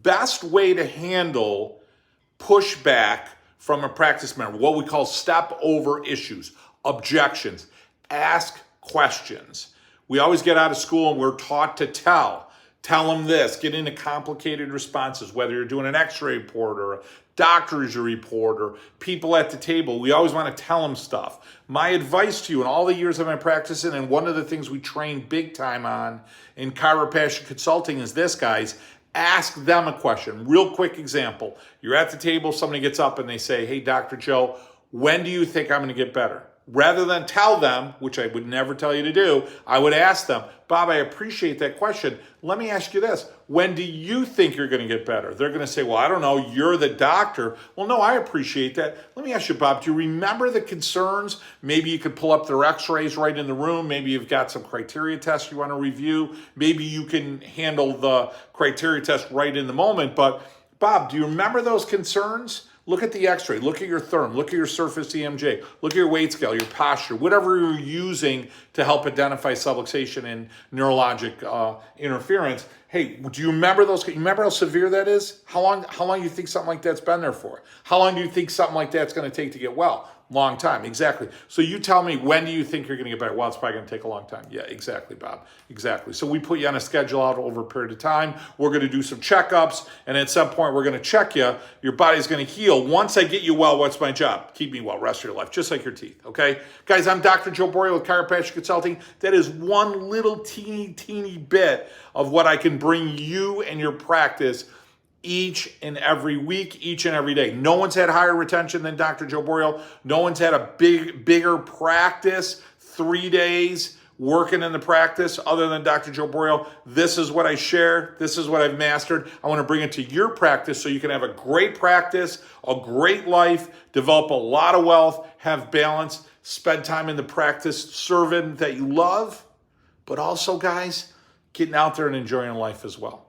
best way to handle pushback from a practice member, what we call step over issues, objections, ask questions. We always get out of school and we're taught to tell them this, get into complicated responses, whether you're doing an x-ray report or a doctor's report or people at the table. We always want to tell them stuff. My advice to you in all the years I've been practicing, and one of the things we train big time on in Chiropassion Consulting is this, guys. Ask them a question. Real quick example. You're at the table, somebody gets up and they say, hey, Dr. Joe, when do you think I'm going to get better? Rather than tell them, which I would never tell you to do, I would ask them, Bob, I appreciate that question. Let me ask you this. When do you think you're going to get better? They're going to say, well, I don't know. You're the doctor. Well, no, I appreciate that. Let me ask you, Bob, do you remember the concerns? Maybe you could pull up their x-rays right in the room. Maybe you've got some criteria tests you want to review. Maybe you can handle the criteria test right in the moment. But Bob, do you remember those concerns? Look at the x-ray, look at your therm, look at your surface EMJ, look at your weight scale, your posture, whatever you're using to help identify subluxation and neurologic interference. Hey, do you remember those? You remember how severe that is? How long do you think something like that's been there for? How long do you think something like that's going to take to get well? Long time, exactly. So you tell me, when do you think you're going to get better? Well, it's probably going to take a long time. Yeah, exactly, Bob. Exactly. So we put you on a schedule out over a period of time. We're going to do some checkups, and at some point we're going to check you. Your body's going to heal. Once I get you well, what's my job? Keep me well, rest of your life, just like your teeth, okay? Guys, I'm Dr. Joe Borio with Chiropassion Consulting. That is one little teeny bit of what I can bring you and your practice each and every week, each and every day. No one's had higher retention than Dr. Joe Borio. No one's had a bigger practice, 3 days working in the practice other than Dr. Joe Borio. This is what I share. This is what I've mastered. I want to bring it to your practice so you can have a great practice, a great life, develop a lot of wealth, have balance, spend time in the practice serving that you love, but also, guys, getting out there and enjoying life as well.